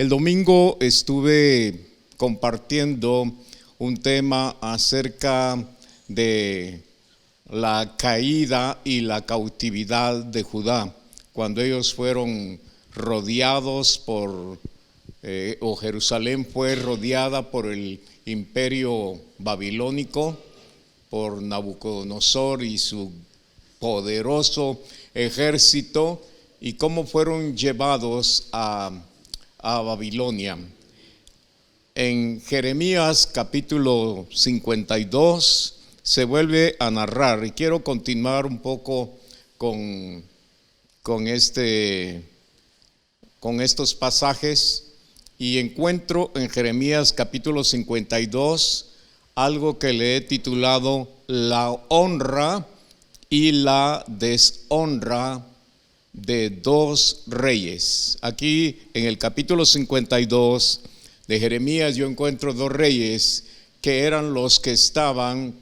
El domingo estuve compartiendo un tema acerca de la caída y la cautividad de Judá, cuando ellos fueron rodeados por, o Jerusalén fue rodeada por el imperio babilónico, por Nabucodonosor y su poderoso ejército, y cómo fueron llevados a Babilonia. En Jeremías capítulo 52 se vuelve a narrar, y quiero continuar un poco con estos pasajes, y encuentro en Jeremías capítulo 52 algo que le he titulado la honra y la deshonra de dos reyes. Aquí en el capítulo 52 de Jeremías yo encuentro dos reyes que eran los que estaban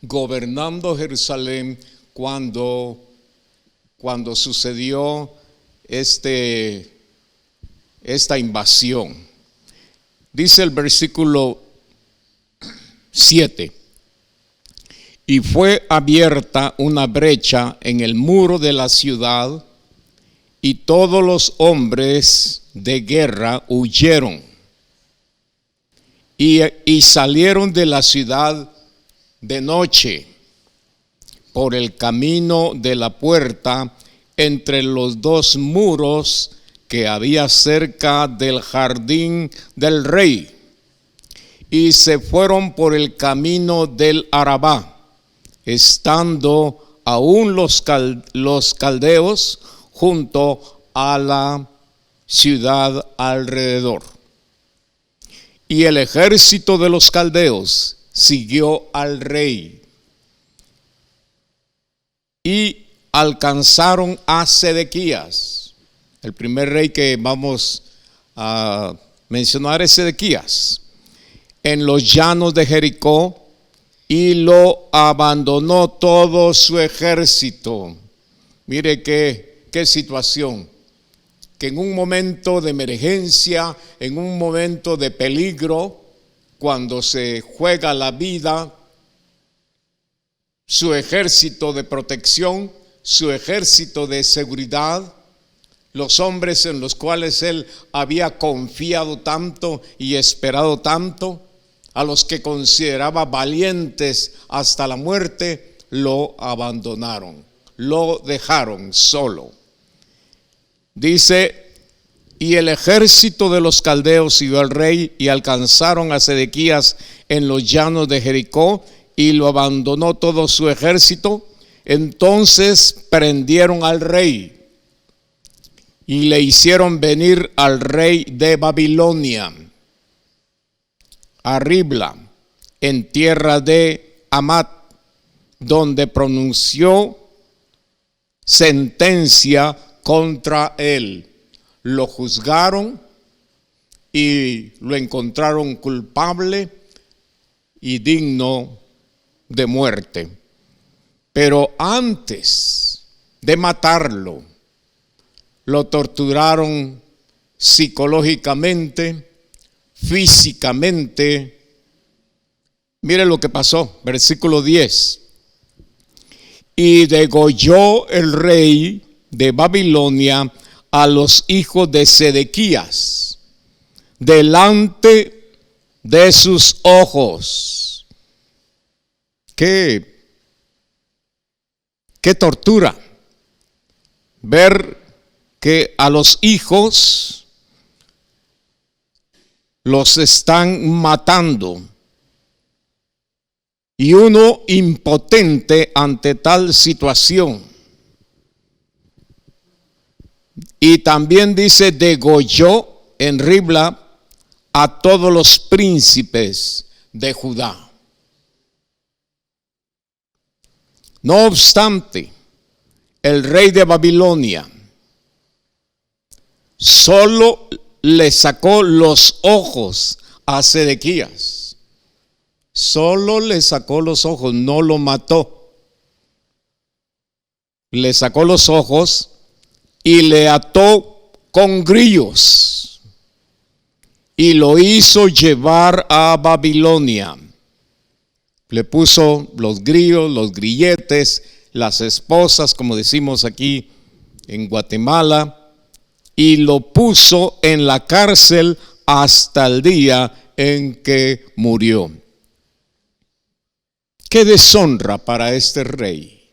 gobernando Jerusalén cuando sucedió esta invasión. Dice el versículo 7: y fue abierta una brecha en el muro de la ciudad, y todos los hombres de guerra huyeron y salieron de la ciudad de noche por el camino de la puerta entre los dos muros que había cerca del jardín del rey, y se fueron por el camino del Arabá, estando aún los caldeos junto a la ciudad alrededor. Y el ejército de los caldeos siguió al rey y alcanzaron a Sedequías. El primer rey que vamos a mencionar es Sedequías, en los llanos de Jericó, y lo abandonó todo su ejército. Mire qué situación, que en un momento de emergencia, en un momento de peligro, cuando se juega la vida, su ejército de protección, su ejército de seguridad, los hombres en los cuales él había confiado tanto y esperado tanto, a los que consideraba valientes hasta la muerte, lo abandonaron, lo dejaron solo. Dice: y el ejército de los caldeos siguió al rey y alcanzaron a Sedequías en los llanos de Jericó, y lo abandonó todo su ejército. Entonces prendieron al rey y le hicieron venir al rey de Babilonia a Ribla, en tierra de Hamat, donde pronunció sentencia contra él. Lo juzgaron y lo encontraron culpable y digno de muerte. Pero antes de matarlo, lo torturaron psicológicamente, físicamente. Mire lo que pasó, versículo 10: y degolló el rey de Babilonia a los hijos de Sedequías delante de sus ojos. Qué tortura ver que a los hijos los están matando, y uno impotente ante tal situación. Y también dice: degolló en Ribla a todos los príncipes de Judá. No obstante, el rey de Babilonia solo le sacó los ojos a Sedequías. Solo le sacó los ojos, no lo mató. Le sacó los ojos y le ató con grillos. y lo hizo llevar a Babilonia. Le puso los grillos, los grilletes, las esposas, como decimos aquí en Guatemala, y lo puso en la cárcel hasta el día en que murió. Qué deshonra para este rey.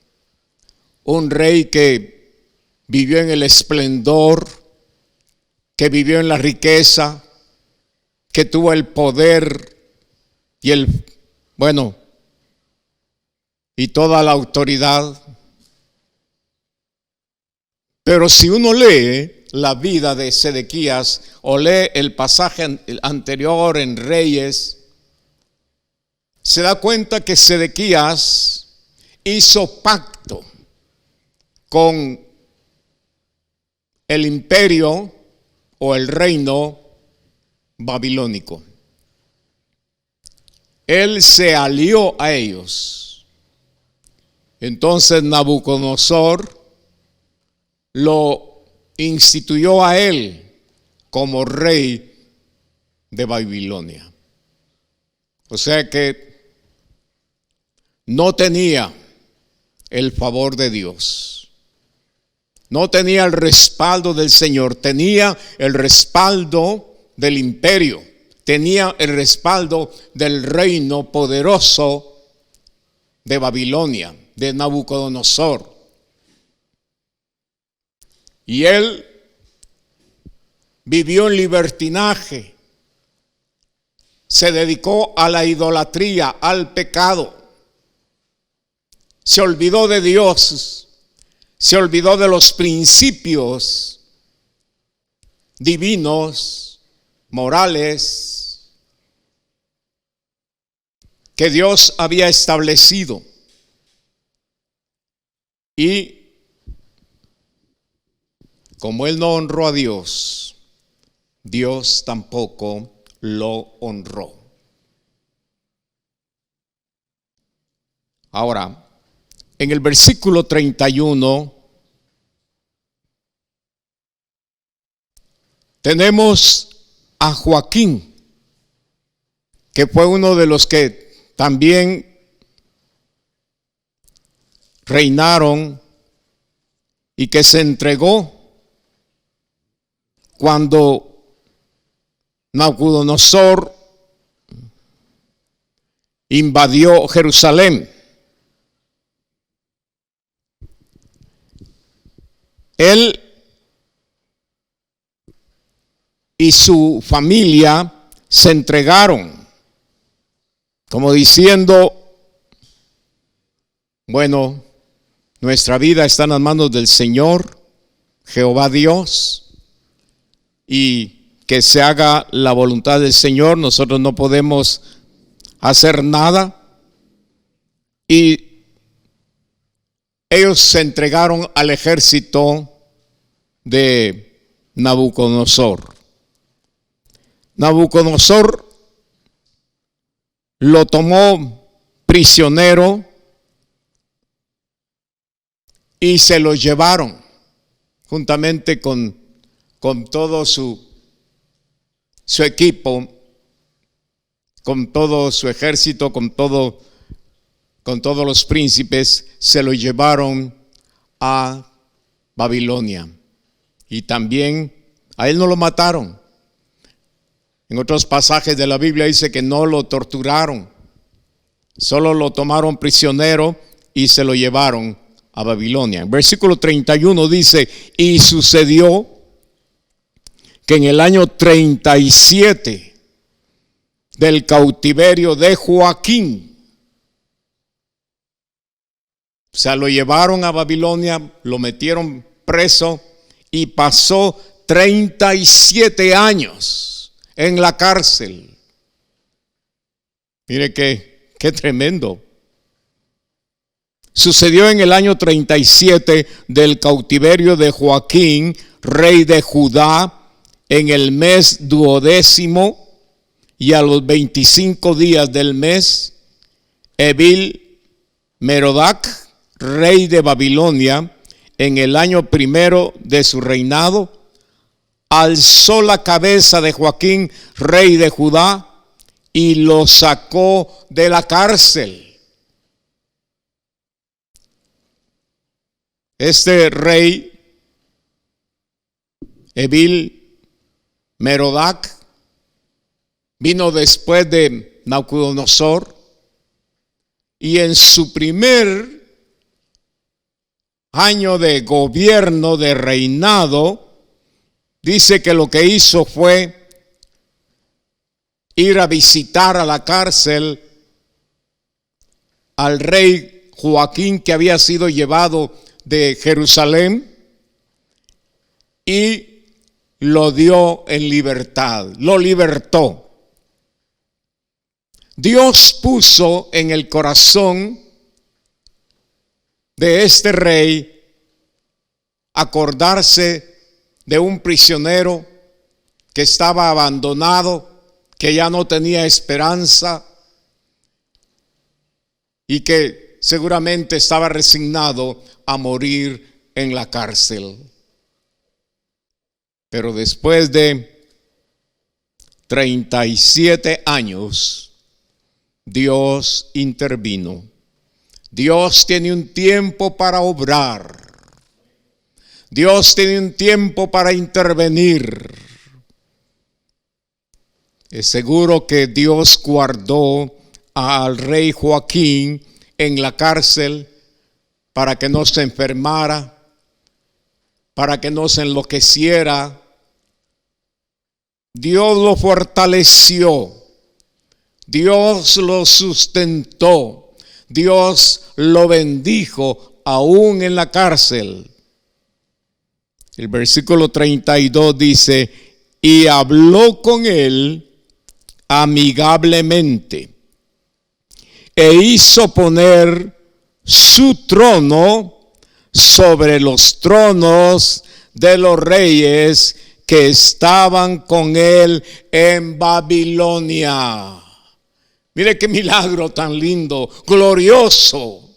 Un rey que vivió en el esplendor, que vivió en la riqueza, que tuvo el poder y toda la autoridad. Pero si uno lee la vida de Sedequías o lee el pasaje anterior en Reyes, se da cuenta que Sedequías hizo pacto con el imperio o el reino babilónico. Él se alió a ellos. Entonces Nabucodonosor lo instituyó a él como rey de Babilonia. O sea que no tenía el favor de Dios. No tenía el respaldo del Señor, tenía el respaldo del imperio, tenía el respaldo del reino poderoso de Babilonia, de Nabucodonosor. Y él vivió en libertinaje, se dedicó a la idolatría, al pecado, se olvidó de Dios, se olvidó de los principios divinos, morales, que Dios había establecido. Y como él no honró a Dios, Dios tampoco lo honró. Ahora, en el versículo 31 tenemos a Joaquín, que fue uno de los que también reinaron y que se entregó cuando Nabucodonosor invadió Jerusalén. Él y su familia se entregaron, como diciendo, bueno, nuestra vida está en las manos del Señor, Jehová Dios, y que se haga la voluntad del Señor. Nosotros no podemos hacer nada. Y ellos se entregaron al ejército de Nabucodonosor. Nabucodonosor lo tomó prisionero y se lo llevaron juntamente con todo su equipo, con todo su ejército, con todos los príncipes, se lo llevaron a Babilonia. Y también a él no lo mataron. En otros pasajes de la Biblia dice que no lo torturaron, solo lo tomaron prisionero y se lo llevaron a Babilonia. En versículo 31 dice: y sucedió que en el año 37 del cautiverio de Joaquín, o sea, lo llevaron a Babilonia, lo metieron preso y pasó 37 años en la cárcel. Mire qué tremendo. Sucedió en el año 37 del cautiverio de Joaquín, rey de Judá, en el mes 12º, y a los 25 días del mes, Evil Merodac, rey de Babilonia, en el año 1 de su reinado, alzó la cabeza de Joaquín, rey de Judá, y lo sacó de la cárcel. Este rey, Evil Merodac, vino después de Nabucodonosor, y en su primer año de gobierno, de reinado, dice que lo que hizo fue ir a visitar a la cárcel al rey Joaquín, que había sido llevado de Jerusalén, y lo dio en libertad, lo libertó. Dios puso en el corazón de este rey acordarse de un prisionero que estaba abandonado, que ya no tenía esperanza y que seguramente estaba resignado a morir en la cárcel. Pero después de 37 años, Dios intervino. Dios tiene un tiempo para obrar. Dios tiene un tiempo para intervenir. Es seguro que Dios guardó al rey Joaquín en la cárcel para que no se enfermara, para que no se enloqueciera. Dios lo fortaleció, Dios lo sustentó, Dios lo bendijo aún en la cárcel. El versículo 32 dice: y habló con él amigablemente, e hizo poner su trono sobre los tronos de los reyes que estaban con él en Babilonia. Mire qué milagro tan lindo, glorioso.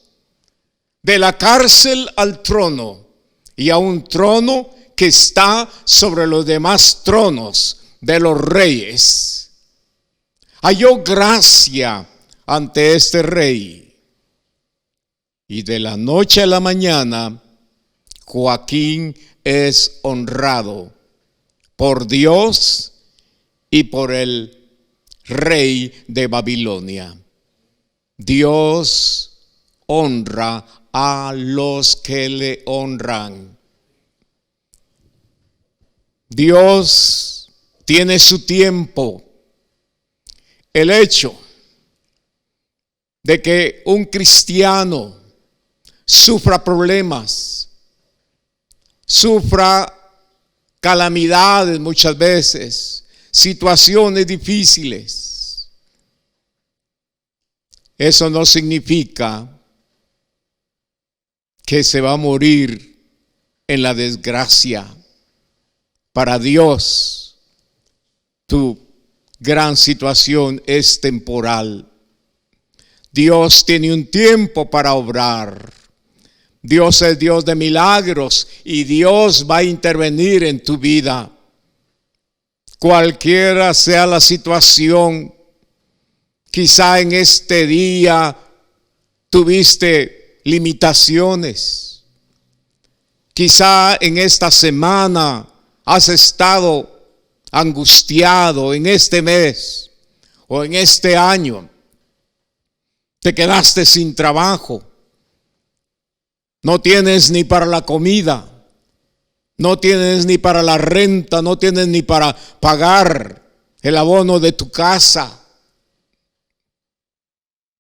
De la cárcel al trono, y a un trono que está sobre los demás tronos de los reyes. Halló gracia ante este rey. Y de la noche a la mañana, Joaquín es honrado por Dios y por el rey de Babilonia. Dios honra a los que le honran. Dios tiene su tiempo. El hecho de que un cristiano sufra problemas, sufra calamidades muchas veces, situaciones difíciles, eso no significa que se va a morir en la desgracia. Para Dios, tu gran situación es temporal. Dios tiene un tiempo para obrar. Dios es Dios de milagros y Dios va a intervenir en tu vida. Cualquiera sea la situación, quizá en este día tuviste limitaciones. Quizá en esta semana has estado angustiado, en este mes o en este año. Te quedaste sin trabajo. No tienes ni para la comida. No tienes ni para la renta. No tienes ni para pagar el abono de tu casa.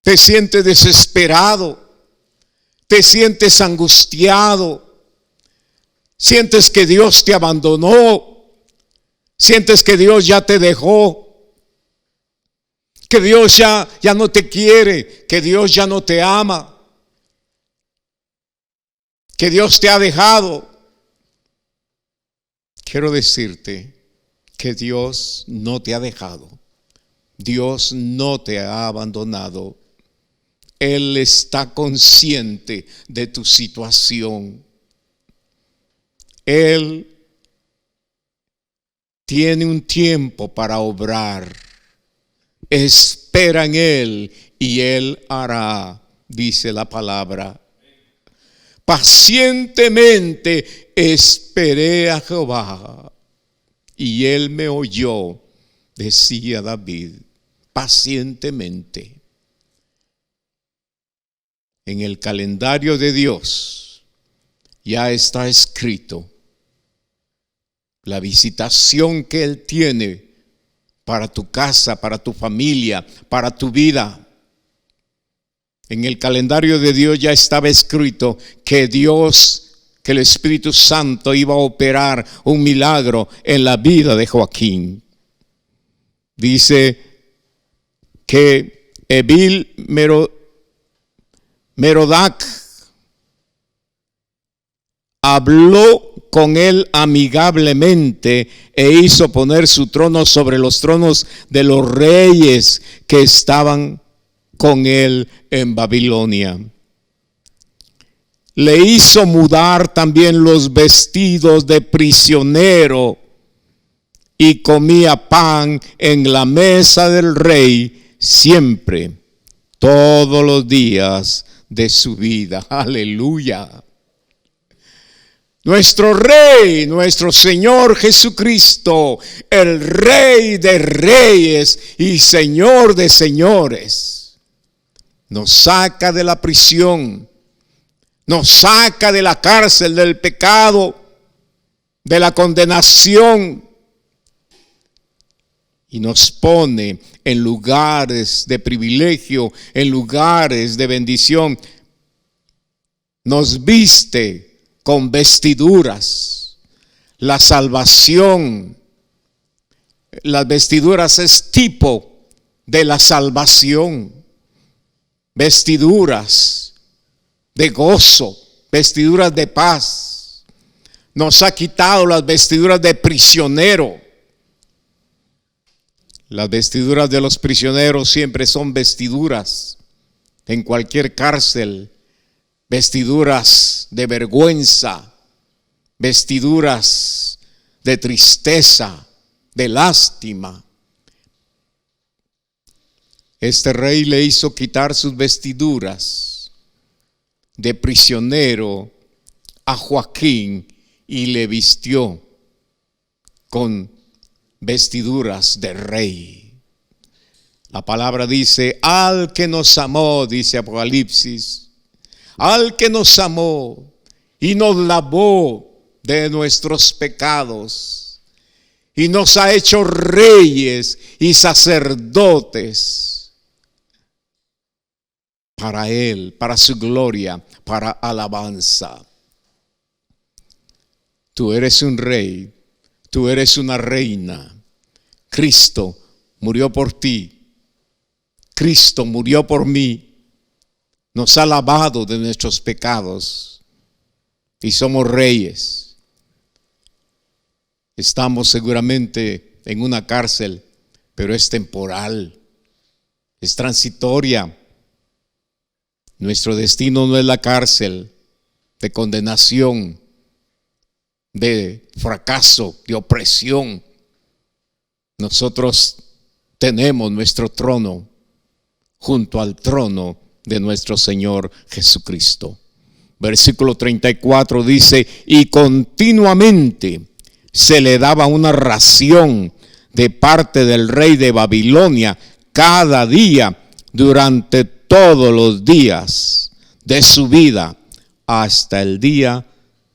Te sientes desesperado. Te sientes angustiado. Sientes que Dios te abandonó. Sientes que Dios ya te dejó. Que Dios ya no te quiere. Que Dios ya no te ama. Que Dios te ha dejado. Quiero decirte que Dios no te ha dejado. Dios no te ha abandonado. Él está consciente de tu situación. Él tiene un tiempo para obrar. Espera en Él y Él hará, dice la palabra. Pacientemente esperé a Jehová y Él me oyó, decía David, pacientemente. En el calendario de Dios ya está escrito la visitación que Él tiene para tu casa, para tu familia, para tu vida. En el calendario de Dios ya estaba escrito que el Espíritu Santo iba a operar un milagro en la vida de Joaquín. Dice que Evil Merodach habló con él amigablemente e hizo poner su trono sobre los tronos de los reyes que estaban con él en Babilonia. Le hizo mudar también los vestidos de prisionero y comía pan en la mesa del rey siempre, todos los días de su vida. Aleluya. Nuestro Rey, nuestro Señor Jesucristo, el Rey de reyes y Señor de señores, nos saca de la prisión, nos saca de la cárcel del pecado, de la condenación, y nos pone en lugares de privilegio, en lugares de bendición. Nos viste con vestiduras. La salvación, las vestiduras es tipo de la salvación. Vestiduras de gozo, vestiduras de paz. Nos ha quitado las vestiduras de prisionero. Las vestiduras de los prisioneros siempre son vestiduras en cualquier cárcel, vestiduras de vergüenza, vestiduras de tristeza, de lástima. Este rey le hizo quitar sus vestiduras de prisionero a Joaquín y le vistió con vestiduras de rey. La palabra dice, al que nos amó, dice Apocalipsis, al que nos amó y nos lavó de nuestros pecados y nos ha hecho reyes y sacerdotes para Él, para su gloria, para alabanza. Tú eres un rey, tú eres una reina. Cristo murió por ti, Cristo murió por mí, nos ha lavado de nuestros pecados y somos reyes. Estamos seguramente en una cárcel, pero es temporal, es transitoria. Nuestro destino no es la cárcel de condenación, de fracaso, de opresión. Nosotros tenemos nuestro trono junto al trono de nuestro Señor Jesucristo. Versículo 34 dice, y continuamente se le daba una ración de parte del rey de Babilonia cada día durante todos los días de su vida hasta el día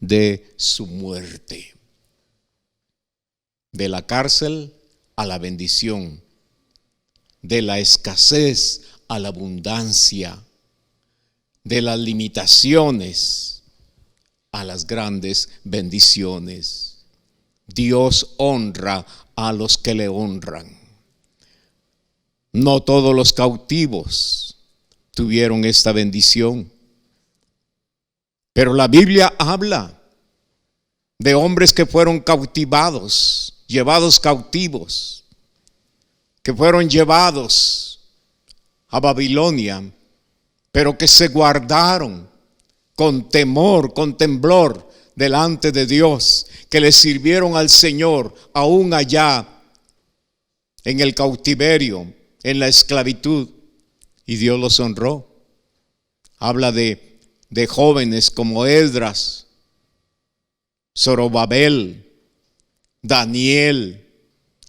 de su muerte. De la cárcel a la bendición, de la escasez a la abundancia, de las limitaciones a las grandes bendiciones. Dios honra a los que le honran. No todos los cautivos tuvieron esta bendición, pero la Biblia habla de hombres que fueron cautivados, llevados cautivos, que fueron llevados a Babilonia, pero que se guardaron con temor, con temblor delante de Dios, que le sirvieron al Señor aún allá en el cautiverio, en la esclavitud, y Dios los honró. Habla de jóvenes como Esdras, Zorobabel, Daniel,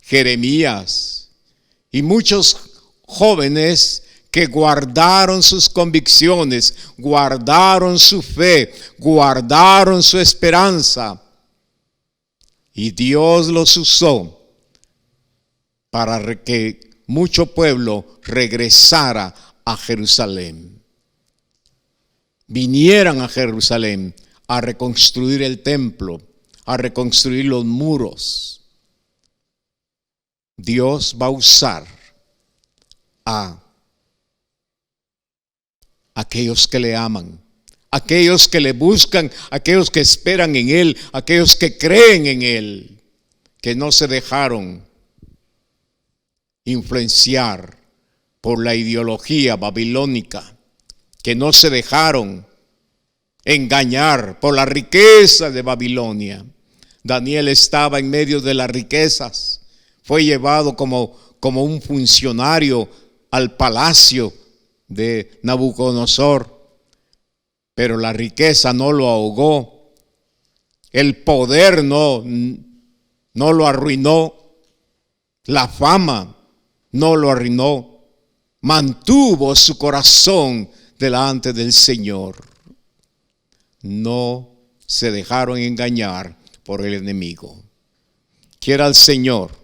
Jeremías y muchos jóvenes que guardaron sus convicciones, guardaron su fe, guardaron su esperanza, y Dios los usó para que mucho pueblo regresara a Jerusalén, vinieran a Jerusalén a reconstruir el templo, a reconstruir los muros. Dios va a usar a aquellos que le aman, aquellos que le buscan, aquellos que esperan en Él, aquellos que creen en Él, que no se dejaron influenciar por la ideología babilónica, que no se dejaron engañar por la riqueza de Babilonia. Daniel estaba en medio de las riquezas, fue llevado como un funcionario al palacio de Nabucodonosor, pero la riqueza no lo ahogó, el poder no lo arruinó, la fama no lo arruinó, mantuvo su corazón delante del Señor. No se dejaron engañar por el enemigo. Quiera el Señor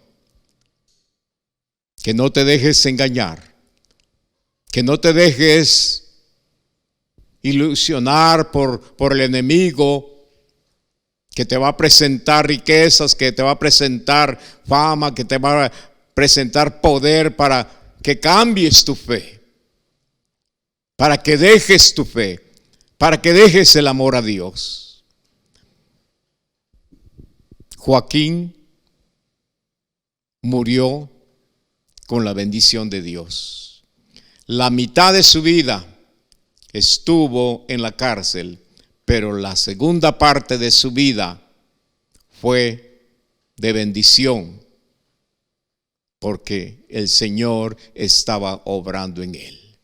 que no te dejes engañar, que no te dejes ilusionar por el enemigo, que te va a presentar riquezas, que te va a presentar fama, que te va a presentar poder para que cambies tu fe, para que dejes tu fe, para que dejes el amor a Dios. Joaquín murió con la bendición de Dios. La mitad de su vida estuvo en la cárcel, pero la segunda parte de su vida fue de bendición, porque el Señor estaba obrando en él.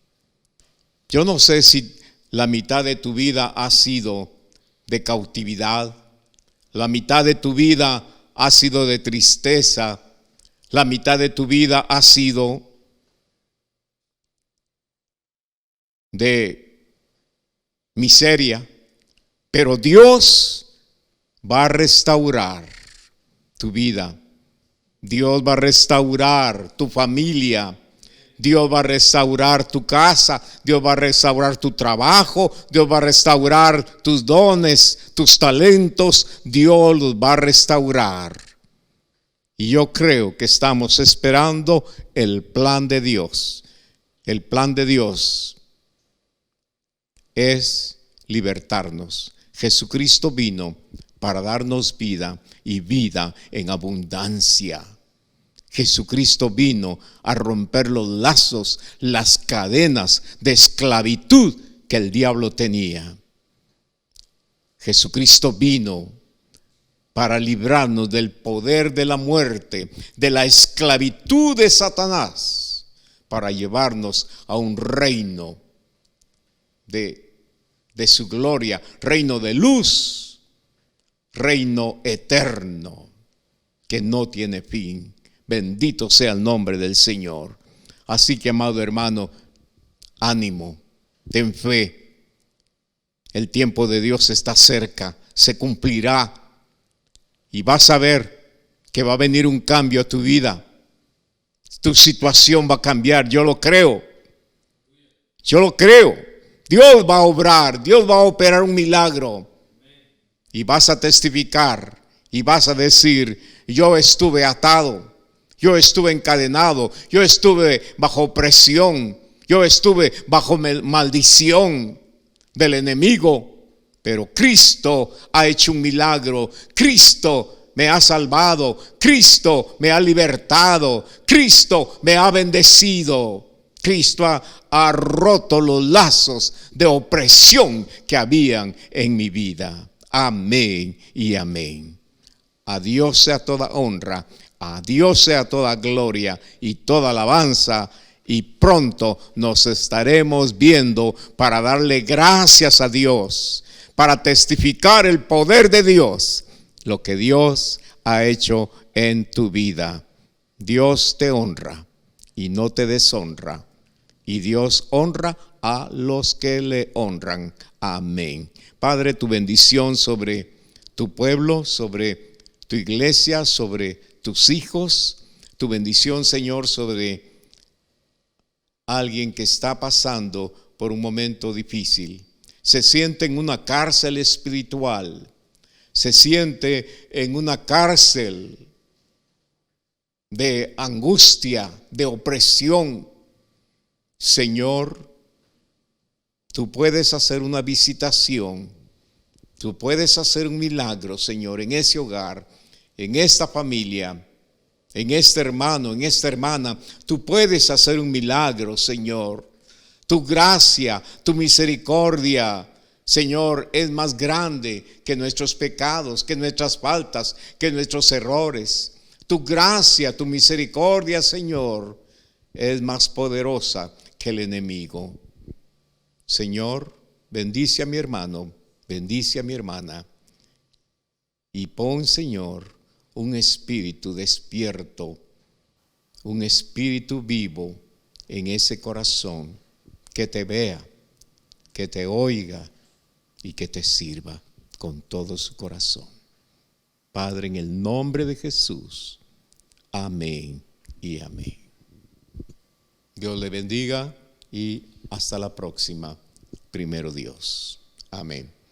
Yo no sé si la mitad de tu vida ha sido de cautividad, la mitad de tu vida ha sido de tristeza, la mitad de tu vida ha sido de miseria, pero Dios va a restaurar tu vida. Dios va a restaurar tu familia. Dios va a restaurar tu casa. Dios va a restaurar tu trabajo. Dios va a restaurar tus dones, tus talentos. Dios los va a restaurar. Y yo creo que estamos esperando el plan de Dios. El plan de Dios es libertarnos. Jesucristo vino para darnos vida y vida en abundancia. Jesucristo vino a romper los lazos, las cadenas de esclavitud que el diablo tenía. Jesucristo vino para librarnos del poder de la muerte, de la esclavitud de Satanás, para llevarnos a un reino de su gloria, reino de luz, reino eterno que no tiene fin. Bendito sea el nombre del Señor. Así que, amado hermano, ánimo, ten fe. El tiempo de Dios está cerca, se cumplirá. Y vas a ver que va a venir un cambio a tu vida. Tu situación va a cambiar, yo lo creo. Yo lo creo. Dios va a obrar, Dios va a operar un milagro. Y vas a testificar y vas a decir: yo estuve atado, yo estuve encadenado, yo estuve bajo presión, yo estuve bajo maldición del enemigo. Pero Cristo ha hecho un milagro. Cristo me ha salvado. Cristo me ha libertado. Cristo me ha bendecido. Cristo ha roto los lazos de opresión que habían en mi vida. Amén y amén. A Dios sea toda honra, a Dios sea toda gloria y toda alabanza. Y pronto nos estaremos viendo para darle gracias a Dios, para testificar el poder de Dios, lo que Dios ha hecho en tu vida. Dios te honra y no te deshonra. Y Dios honra a los que le honran. Amén. Padre, tu bendición sobre tu pueblo, sobre tu iglesia, sobre tus hijos. Tu bendición, Señor, sobre alguien que está pasando por un momento difícil. Se siente en una cárcel espiritual. Se siente en una cárcel de angustia, de opresión. Señor, tú puedes hacer una visitación, tú puedes hacer un milagro, Señor, en ese hogar, en esta familia, en este hermano, en esta hermana. Tú puedes hacer un milagro, Señor. Tu gracia, tu misericordia, Señor, es más grande que nuestros pecados, que nuestras faltas, que nuestros errores. Tu gracia, tu misericordia, Señor, es más poderosa que el enemigo. Señor, bendice a mi hermano, bendice a mi hermana. Y pon, Señor, un espíritu despierto, un espíritu vivo en ese corazón, que te vea, que te oiga y que te sirva con todo su corazón. Padre, en el nombre de Jesús, amén y amén. Dios le bendiga y hasta la próxima, primero Dios. Amén.